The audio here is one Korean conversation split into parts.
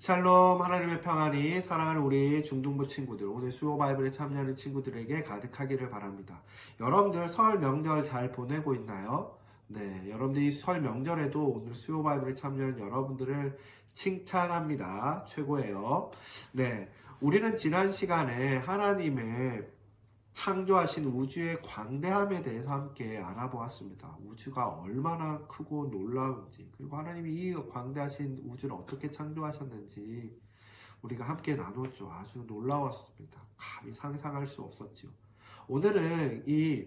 샬롬, 하나님의 평안이 사랑하는 우리 중등부 친구들, 오늘 수요 바이블에 참여하는 친구들에게 가득하기를 바랍니다. 여러분들 설 명절 잘 보내고 있나요? 네, 여러분들이 설 명절에도 오늘 수요 바이블에 참여한 여러분들을 칭찬합니다. 최고예요. 네, 우리는 지난 시간에 하나님의 창조하신 우주의 광대함에 대해서 함께 알아보았습니다. 우주가 얼마나 크고 놀라운지, 그리고 하나님이 이 광대하신 우주를 어떻게 창조하셨는지 우리가 함께 나눴죠. 아주 놀라웠습니다. 감히 상상할 수 없었죠. 오늘은 이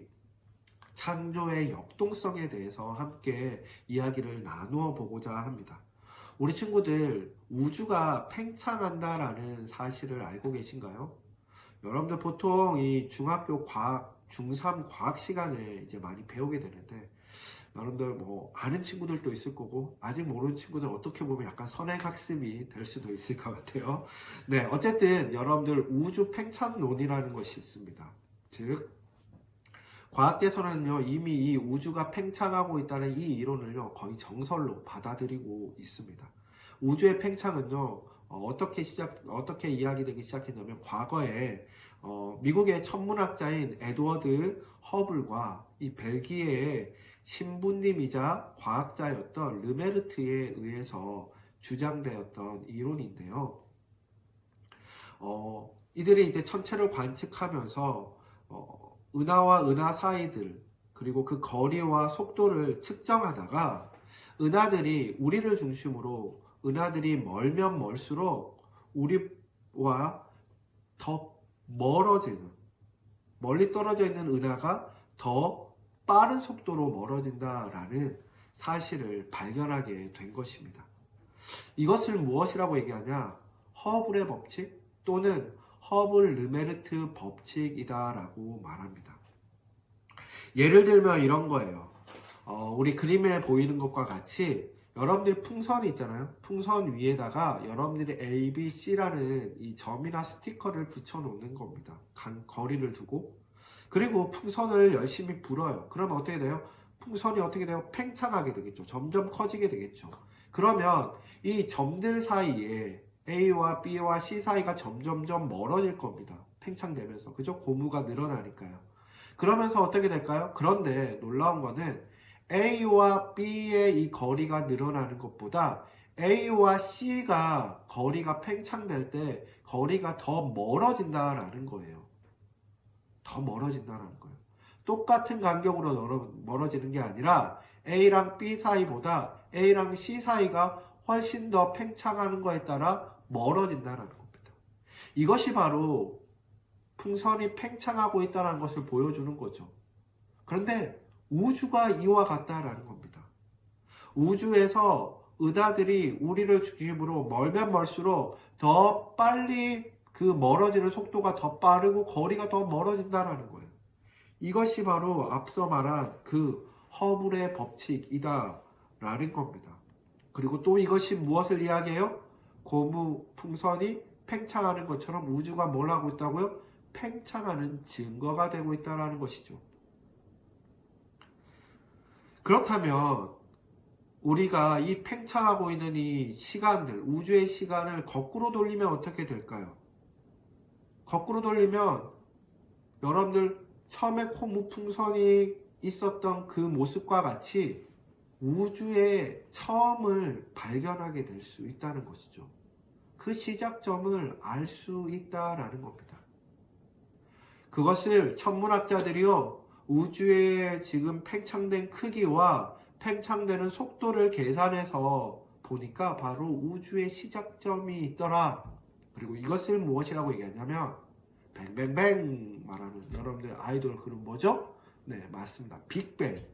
창조의 역동성에 대해서 함께 이야기를 나누어 보고자 합니다. 우리 친구들, 우주가 팽창한다라는 사실을 알고 계신가요? 여러분들 보통 이 중학교 과학, 중3 과학 시간에 이제 많이 배우게 되는데, 여러분들 뭐 아는 친구들도 있을 거고, 아직 모르는 친구들 어떻게 보면 약간 선행학습이 될 수도 있을 것 같아요. 네, 어쨌든 여러분들 우주 팽창론이라는 것이 있습니다. 즉, 과학계에서는요, 이미 이 우주가 팽창하고 있다는 이 이론을요, 거의 정설로 받아들이고 있습니다. 우주의 팽창은요, 어떻게 이야기되기 시작했냐면, 과거에 미국의 천문학자인 에드워드 허블과 이 벨기에의 신부님이자 과학자였던 르메르트에 의해서 주장되었던 이론인데요. 이들이 이제 천체를 관측하면서 은하와 은하 사이들, 그리고 그 거리와 속도를 측정하다가 은하들이 우리를 중심으로 은하들이 멀면 멀수록 우리와 더 멀어지는, 멀리 떨어져 있는 은하가 더 빠른 속도로 멀어진다라는 사실을 발견하게 된 것입니다. 이것을 무엇이라고 얘기하냐? 허블의 법칙 또는 허블-르메르트 법칙이다라고 말합니다. 예를 들면 이런 거예요. 우리 그림에 보이는 것과 같이 여러분들 풍선이 있잖아요. 풍선 위에다가 여러분들이 A, B, C라는 이 점이나 스티커를 붙여 놓는 겁니다. 거리를 두고. 그리고 풍선을 열심히 불어요. 그러면 어떻게 돼요? 풍선이 어떻게 돼요? 팽창하게 되겠죠. 점점 커지게 되겠죠. 그러면 이 점들 사이에 A와 B와 C 사이가 점점점 멀어질 겁니다. 팽창되면서. 그죠? 고무가 늘어나니까요. 그러면서 어떻게 될까요? 그런데 놀라운 거는 A와 B의 이 거리가 늘어나는 것보다 A와 C가 거리가 팽창될 때 거리가 더 멀어진다라는 거예요. 더 멀어진다라는 거예요. 똑같은 간격으로 멀어지는 게 아니라 A랑 B 사이보다 A랑 C 사이가 훨씬 더 팽창하는 거에 따라 멀어진다라는 겁니다. 이것이 바로 풍선이 팽창하고 있다는 것을 보여주는 거죠. 그런데 우주가 이와 같다라는 겁니다. 우주에서 은하들이 우리를 중심으로 멀면 멀수록 더 빨리 그 멀어지는 속도가 더 빠르고 거리가 더 멀어진다라는 거예요. 이것이 바로 앞서 말한 그 허블의 법칙이다라는 겁니다. 그리고 또 이것이 무엇을 이야기해요? 고무 풍선이 팽창하는 것처럼 우주가 뭘 하고 있다고요? 팽창하는 증거가 되고 있다는 것이죠. 그렇다면 우리가 이 팽창하고 있는 이 시간들, 우주의 시간을 거꾸로 돌리면 어떻게 될까요? 거꾸로 돌리면 여러분들 처음에 고무 풍선이 있었던 그 모습과 같이 우주의 처음을 발견하게 될 수 있다는 것이죠. 그 시작점을 알 수 있다라는 겁니다. 그것을 천문학자들이요, 우주의 지금 팽창된 크기와 팽창되는 속도를 계산해서 보니까 바로 우주의 시작점이 있더라. 그리고 이것을 무엇이라고 얘기하냐면 뱅뱅뱅 말하는 여러분들 아이돌 그룹 뭐죠? 네, 맞습니다. 빅뱅.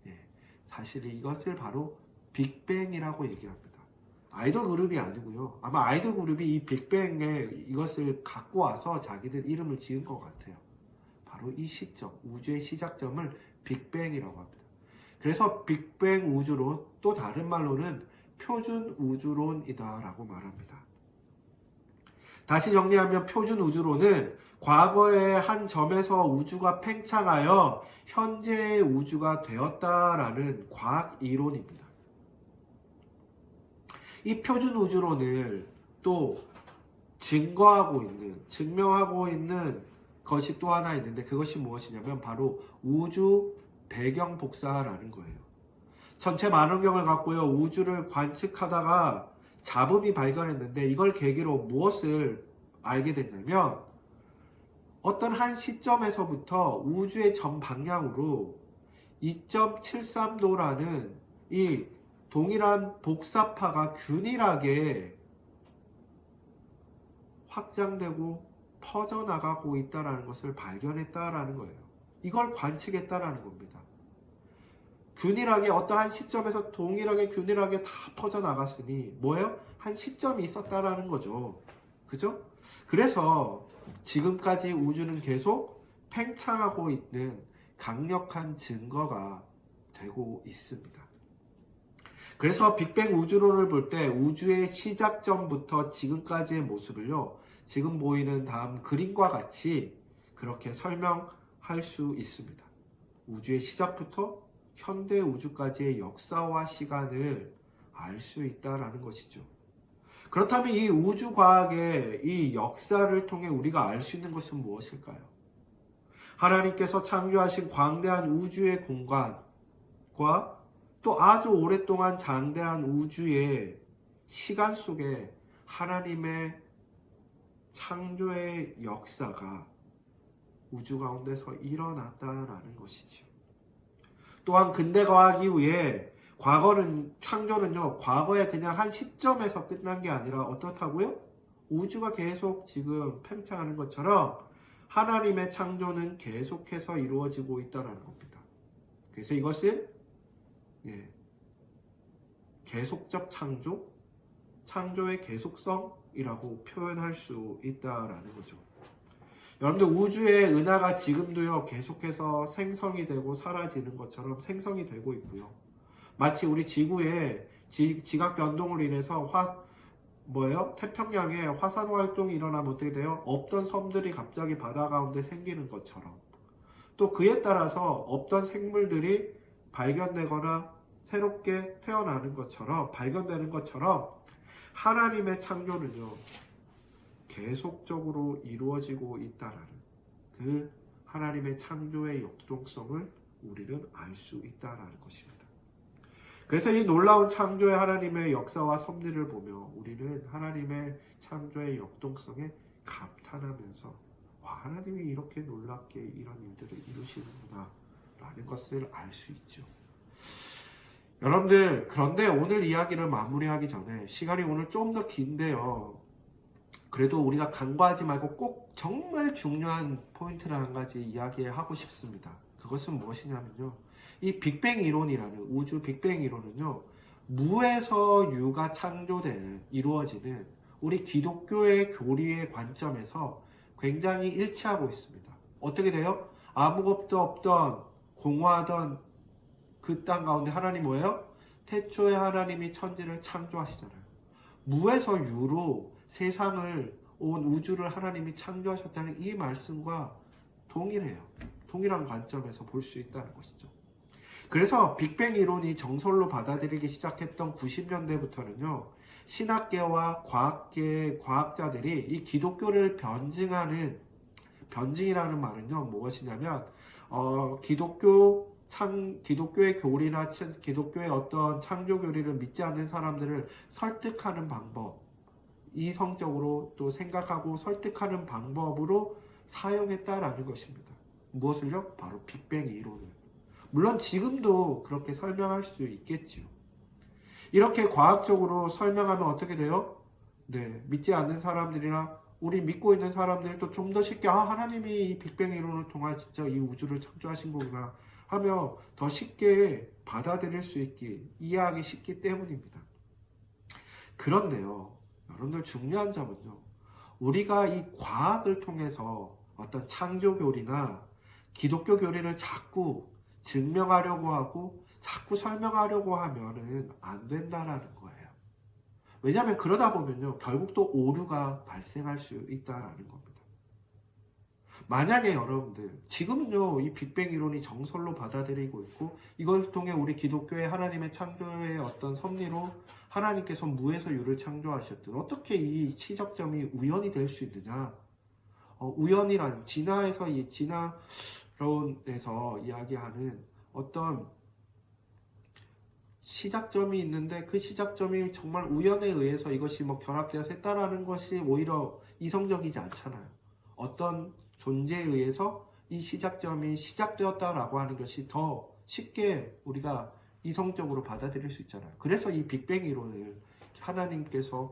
예, 사실 이것을 바로 빅뱅이라고 얘기합니다. 아이돌 그룹이 아니고요. 아마 아이돌 그룹이 이 빅뱅에 이것을 갖고 와서 자기들 이름을 지은 것 같아요. 바로 이 시점, 우주의 시작점을 빅뱅이라고 합니다. 그래서 빅뱅 우주론, 또 다른 말로는 표준 우주론이다 라고 말합니다. 다시 정리하면 표준 우주론은 과거의 한 점에서 우주가 팽창하여 현재의 우주가 되었다라는 과학 이론입니다. 이 표준 우주론을 또 증명하고 있는 것이 또 하나 있는데 그것이 무엇이냐면 바로 우주 배경 복사라는 거예요. 전체 만원경을 갖고요, 우주를 관측하다가 잡음이 발견했는데 이걸 계기로 무엇을 알게 됐냐면 어떤 한 시점에서부터 우주의 전 방향으로 2.73도라는 이 동일한 복사파가 균일하게 확장되고 퍼져나가고 있다는 것을 발견했다라는 거예요. 이걸 관측했다라는 겁니다. 균일하게 어떠한 시점에서 동일하게 균일하게 다 퍼져나갔으니 뭐예요? 한 시점이 있었다라는 거죠. 그죠? 그래서 지금까지 우주는 계속 팽창하고 있는 강력한 증거가 되고 있습니다. 그래서 빅뱅 우주론을 볼 때 우주의 시작점부터 지금까지의 모습을요, 지금 보이는 다음 그림과 같이 그렇게 설명할 수 있습니다. 우주의 시작부터 현대 우주까지의 역사와 시간을 알 수 있다는 것이죠. 그렇다면 이 우주과학의 이 역사를 통해 우리가 알 수 있는 것은 무엇일까요? 하나님께서 창조하신 광대한 우주의 공간과 또 아주 오랫동안 장대한 우주의 시간 속에 하나님의 창조의 역사가 우주 가운데서 일어났다라는 것이지요. 또한 근대과학 이후에 창조는요, 과거에 그냥 한 시점에서 끝난 게 아니라 어떻다고요? 우주가 계속 지금 팽창하는 것처럼 하나님의 창조는 계속해서 이루어지고 있다는 겁니다. 그래서 이것을 계속적 창조의 계속성이라고 표현할 수 있다라는 거죠. 여러분들 우주의 은하가 지금도요 계속해서 생성이 되고 사라지는 것처럼 생성이 되고 있고요. 마치 우리 지구의 지각 변동으로 인해서 태평양에 화산 활동이 일어나면 어떻게 돼요? 없던 섬들이 갑자기 바다 가운데 생기는 것처럼, 또 그에 따라서 없던 생물들이 발견되거나 새롭게 태어나는 것처럼, 발견되는 것처럼 하나님의 창조는요 계속적으로 이루어지고 있다라는 그 하나님의 창조의 역동성을 우리는 알 수 있다라는 것입니다. 그래서 이 놀라운 창조의 하나님의 역사와 섭리를 보며 우리는 하나님의 창조의 역동성에 감탄하면서 하나님이 이렇게 놀랍게 이런 일들을 이루시는구나 라는 것을 알 수 있죠. 여러분들, 그런데 오늘 이야기를 마무리하기 전에 시간이 오늘 좀 더 긴데요, 그래도 우리가 간과하지 말고 꼭 정말 중요한 포인트를 한 가지 이야기하고 싶습니다. 그것은 무엇이냐면요, 이 빅뱅 이론이라는 우주 빅뱅 이론은요, 무에서 유가 이루어지는 우리 기독교의 교리의 관점에서 굉장히 일치하고 있습니다. 어떻게 돼요? 아무것도 없던 공허하던 그 땅 가운데 하나님 뭐예요? 태초에 하나님이 천지를 창조하시잖아요. 무에서 유로 세상을, 온 우주를 하나님이 창조하셨다는 이 말씀과 동일해요. 동일한 관점에서 볼 수 있다는 것이죠. 그래서 빅뱅 이론이 정설로 받아들이기 시작했던 90년대부터는요, 신학계와 과학자들이 이 기독교를 변증이라는 말은요, 무엇이냐면, 기독교의 교리나 기독교의 어떤 창조 교리를 믿지 않는 사람들을 설득하는 방법, 이성적으로 또 생각하고 설득하는 방법으로 사용했다라는 것입니다. 무엇을요? 바로 빅뱅 이론을. 물론 지금도 그렇게 설명할 수 있겠지요. 이렇게 과학적으로 설명하면 어떻게 돼요? 믿지 않는 사람들이나 우리 믿고 있는 사람들도 좀 더 쉽게 하나님이 이 빅뱅 이론을 통해 진짜 이 우주를 창조하신 거구나 하며 더 쉽게 받아들일 수 있기, 이해하기 쉽기 때문입니다. 그런데요, 여러분들 중요한 점은요, 우리가 이 과학을 통해서 어떤 창조 교리나 기독교 교리를 자꾸 증명하려고 하고 자꾸 설명하려고 하면은 안 된다라는 거예요. 왜냐하면 그러다 보면요, 결국 또 오류가 발생할 수 있다라는 겁니다. 만약에 여러분들 지금은요 이 빅뱅 이론이 정설로 받아들이고 있고 이걸 통해 우리 기독교의 하나님의 창조의 어떤 섭리로 하나님께서 무에서 유를 창조하셨듯 어떻게 이 시작점이 우연이 될 수 있느냐? 우연이란 진화에서 이 진화론에서 이야기하는 어떤 시작점이 있는데 그 시작점이 정말 우연에 의해서 이것이 뭐 결합되어서 했다라는 것이 오히려 이성적이지 않잖아요. 어떤 존재에 의해서 이 시작점이 시작되었다라고 하는 것이 더 쉽게 우리가 이성적으로 받아들일 수 있잖아요. 그래서 이 빅뱅 이론을 하나님께서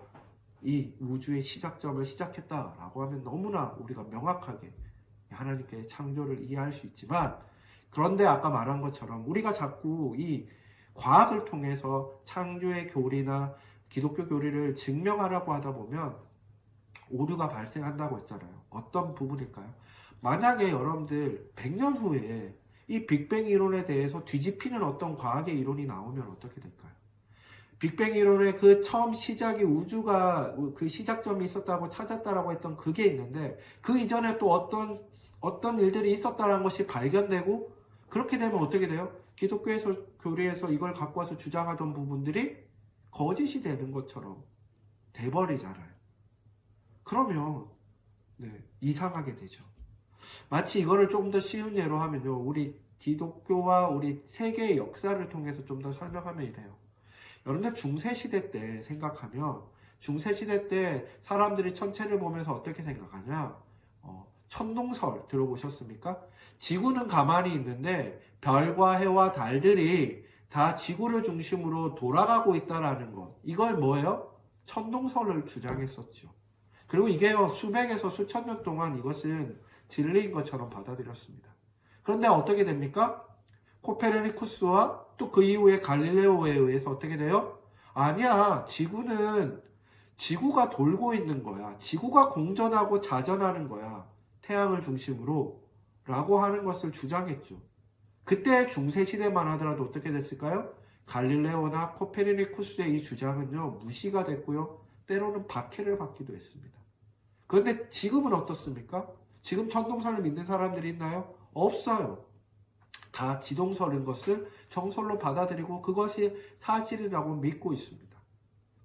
이 우주의 시작점을 시작했다라고 하면 너무나 우리가 명확하게 하나님께의 창조를 이해할 수 있지만 그런데 아까 말한 것처럼 우리가 자꾸 이 과학을 통해서 창조의 교리나 기독교 교리를 증명하려고 하다 보면 오류가 발생한다고 했잖아요. 어떤 부분일까요? 만약에 여러분들 100년 후에 이 빅뱅 이론에 대해서 뒤집히는 어떤 과학의 이론이 나오면 어떻게 될까요? 빅뱅 이론의 그 처음 시작이 우주가 그 시작점이 있었다고 찾았다라고 했던 그게 있는데 그 이전에 또 어떤 일들이 있었다는 것이 발견되고 그렇게 되면 어떻게 돼요? 기독교에서 교리에서 이걸 갖고 와서 주장하던 부분들이 거짓이 되는 것처럼 돼버리잖아요. 그러면 이상하게 되죠. 마치 이거를 좀 더 쉬운 예로 하면요. 우리 기독교와 우리 세계의 역사를 통해서 좀 더 설명하면 이래요. 여러분들 중세시대 때 생각하면 중세시대 때 사람들이 천체를 보면서 어떻게 생각하냐? 천동설 들어보셨습니까? 지구는 가만히 있는데 별과 해와 달들이 다 지구를 중심으로 돌아가고 있다라는 것. 이걸 뭐예요? 천동설을 주장했었죠. 그리고 이게요 수백에서 수천 년 동안 이것은 진리인 것처럼 받아들였습니다. 그런데 어떻게 됩니까? 코페르니쿠스와 또 그 이후에 갈릴레오에 의해서 어떻게 돼요? 아니야, 지구가 돌고 있는 거야. 지구가 공전하고 자전하는 거야. 태양을 중심으로 라고 하는 것을 주장했죠. 그때 중세시대만 하더라도 어떻게 됐을까요? 갈릴레오나 코페르니쿠스의 이 주장은요 무시가 됐고요. 때로는 박해를 받기도 했습니다. 그런데 지금은 어떻습니까? 지금 천동설을 믿는 사람들이 있나요? 없어요. 다 지동설인 것을 정설로 받아들이고 그것이 사실이라고 믿고 있습니다.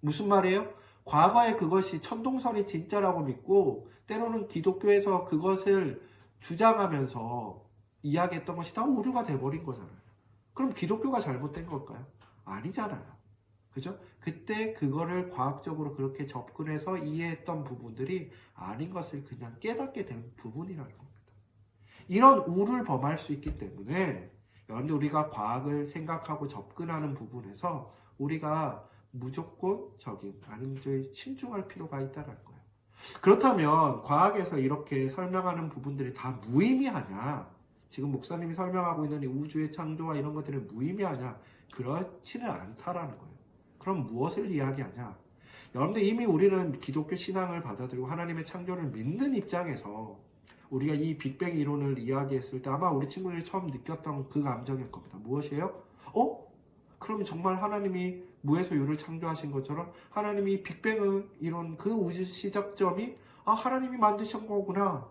무슨 말이에요? 과거에 그것이 천동설이 진짜라고 믿고 때로는 기독교에서 그것을 주장하면서 이야기했던 것이 다 오류가 돼버린 거잖아요. 그럼 기독교가 잘못된 걸까요? 아니잖아요. 그죠? 그때 그거를 과학적으로 그렇게 접근해서 이해했던 부분들이 아닌 것을 그냥 깨닫게 된 부분이라는 겁니다. 이런 우를 범할 수 있기 때문에 여러분들 우리가 과학을 생각하고 접근하는 부분에서 우리가 무조건적인 아니면 신중할 필요가 있다는 거예요. 그렇다면 과학에서 이렇게 설명하는 부분들이 다 무의미하냐? 지금 목사님이 설명하고 있는 이 우주의 창조와 이런 것들이 무의미하냐? 그렇지는 않다라는 거예요. 그럼 무엇을 이야기하냐? 여러분들 이미 우리는 기독교 신앙을 받아들이고 하나님의 창조를 믿는 입장에서 우리가 이 빅뱅 이론을 이야기했을 때 아마 우리 친구들이 처음 느꼈던 그 감정일 겁니다. 무엇이에요? 그럼 정말 하나님이 무에서 유를 창조하신 것처럼 하나님이 빅뱅 이론 그 우주 시작점이 하나님이 만드신 거구나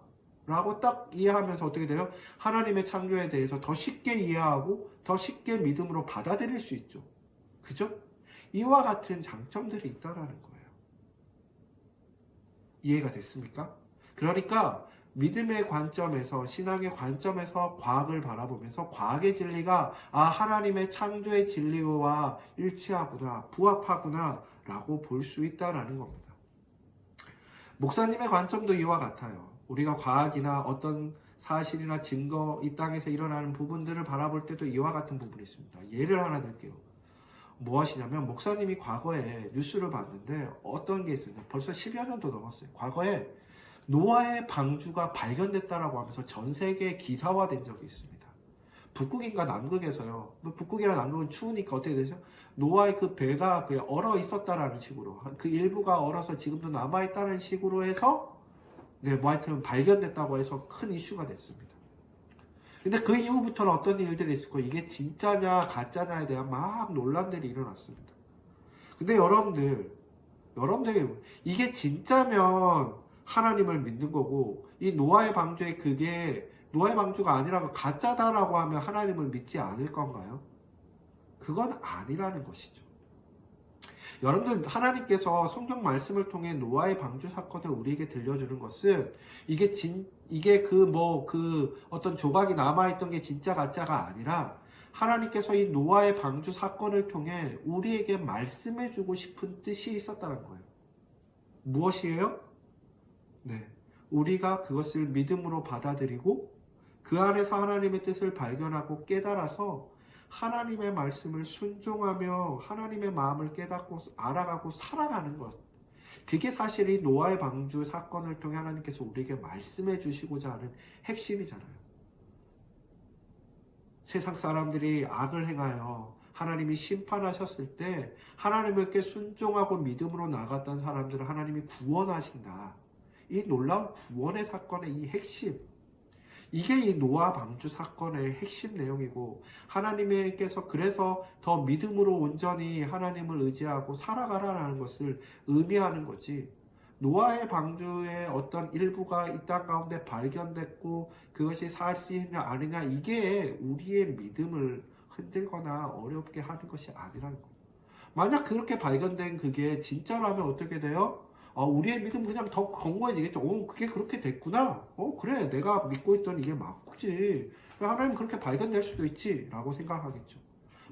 라고 딱 이해하면서 어떻게 돼요? 하나님의 창조에 대해서 더 쉽게 이해하고 더 쉽게 믿음으로 받아들일 수 있죠. 그죠? 이와 같은 장점들이 있다라는 거예요. 이해가 됐습니까? 그러니까 믿음의 관점에서 신앙의 관점에서 과학을 바라보면서 과학의 진리가 하나님의 창조의 진리와 일치하구나 부합하구나 라고 볼 수 있다라는 겁니다. 목사님의 관점도 이와 같아요. 우리가 과학이나 어떤 사실이나 증거 이 땅에서 일어나는 부분들을 바라볼 때도 이와 같은 부분이 있습니다. 예를 하나 들게요. 무엇이냐면 목사님이 과거에 뉴스를 봤는데 어떤 게 있어요. 벌써 10여 년도 넘었어요. 과거에 노아의 방주가 발견됐다라고 하면서 전 세계에 기사화된 적이 있습니다. 북극인가 남극에서요. 북극이랑 남극은 추우니까 어떻게 되죠? 노아의 그 배가 얼어 있었다라는 식으로 그 일부가 얼어서 지금도 남아있다는 식으로 해서 하여튼 발견됐다고 해서 큰 이슈가 됐습니다. 근데 그 이후부터는 어떤 일들이 있었고 이게 진짜냐 가짜냐에 대한 막 논란들이 일어났습니다. 근데 여러분들 이게 진짜면 하나님을 믿는 거고, 이 노아의 방주에 그게 노아의 방주가 아니라 가짜다라고 하면 하나님을 믿지 않을 건가요? 그건 아니라는 것이죠. 여러분들, 하나님께서 성경 말씀을 통해 노아의 방주 사건을 우리에게 들려주는 것은 이게 어떤 조각이 남아있던 게 진짜 가짜가 아니라 하나님께서 이 노아의 방주 사건을 통해 우리에게 말씀해주고 싶은 뜻이 있었다는 거예요. 무엇이에요? 네. 우리가 그것을 믿음으로 받아들이고 그 안에서 하나님의 뜻을 발견하고 깨달아서 하나님의 말씀을 순종하며 하나님의 마음을 깨닫고 알아가고 살아가는 것. 그게 사실 이 노아의 방주 사건을 통해 하나님께서 우리에게 말씀해 주시고자 하는 핵심이잖아요. 세상 사람들이 악을 행하여 하나님이 심판하셨을 때 하나님께 순종하고 믿음으로 나갔던 사람들을 하나님이 구원하신다. 이 놀라운 구원의 사건의 이 핵심, 이게 이 노아 방주 사건의 핵심 내용이고, 하나님께서 그래서 더 믿음으로 온전히 하나님을 의지하고 살아가라는 것을 의미하는 거지, 노아의 방주의 어떤 일부가 이 땅 가운데 발견됐고 그것이 사실이냐 아니냐, 이게 우리의 믿음을 흔들거나 어렵게 하는 것이 아니라는 거예요. 만약 그렇게 발견된 그게 진짜라면 어떻게 돼요? 우리의 믿음 그냥 더 견고해지겠죠. 그게 그렇게 됐구나. 그래, 내가 믿고 있던 이게 맞지. 하나님 그렇게 발견될 수도 있지 라고 생각하겠죠.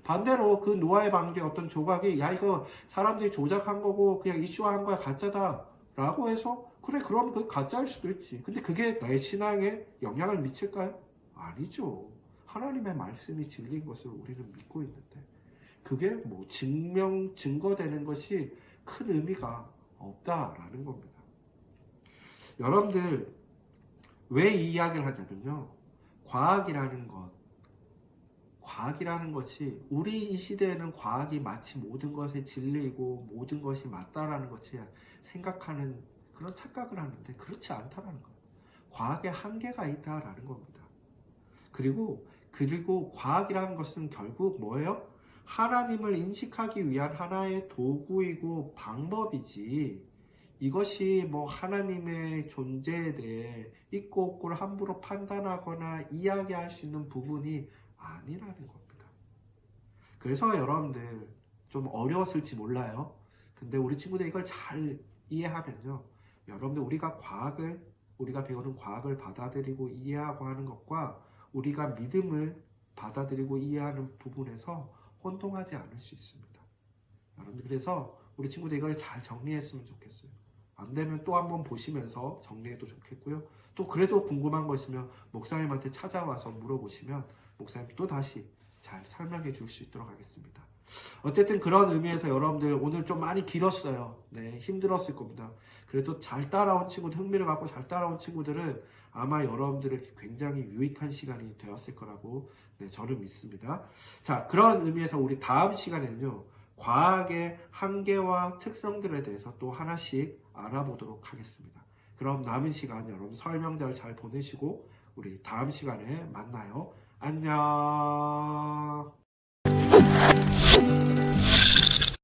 반대로 그 노아의 방주의 어떤 조각이 이거 사람들이 조작한 거고 그냥 이슈화한 거야, 가짜다 라고 해서, 그래, 그럼 그 가짜일 수도 있지. 근데 그게 나의 신앙에 영향을 미칠까요? 아니죠. 하나님의 말씀이 진리인 것을 우리는 믿고 있는데 그게 증거되는 것이 큰 의미가 없다라는 겁니다. 여러분들, 왜 이 이야기를 하냐면요, 과학이라는 것이, 우리 이 시대에는 과학이 마치 모든 것의 진리이고 모든 것이 맞다라는 것이 생각하는 그런 착각을 하는데 그렇지 않다라는 거예요. 과학의 한계가 있다라는 겁니다. 그리고 과학이라는 것은 결국 뭐예요? 하나님을 인식하기 위한 하나의 도구이고 방법이지, 이것이 하나님의 존재에 대해 있고 없고를 함부로 판단하거나 이야기할 수 있는 부분이 아니라는 겁니다. 그래서 여러분들, 좀 어려웠을지 몰라요. 근데 우리 친구들 이걸 잘 이해하면요, 여러분들, 우리가 배우는 과학을 받아들이고 이해하고 하는 것과 우리가 믿음을 받아들이고 이해하는 부분에서 혼동하지 않을 수 있습니다. 여러분들, 그래서 우리 친구들 이걸 잘 정리했으면 좋겠어요. 안 되면 또 한번 보시면서 정리해도 좋겠고요. 또 그래도 궁금한 거 있으면 목사님한테 찾아와서 물어보시면 목사님 또 다시 잘 설명해 줄 수 있도록 하겠습니다. 어쨌든 그런 의미에서 여러분들, 오늘 좀 많이 길었어요. 네, 힘들었을 겁니다. 그래도 잘 따라온 친구들, 흥미를 갖고 잘 따라온 친구들은 아마 여러분들에게 굉장히 유익한 시간이 되었을 거라고 저는 믿습니다. 자, 그런 의미에서 우리 다음 시간에는요, 과학의 한계와 특성들에 대해서 또 하나씩 알아보도록 하겠습니다. 그럼 남은 시간 여러분 설명들 잘 보내시고 우리 다음 시간에 만나요. 안녕.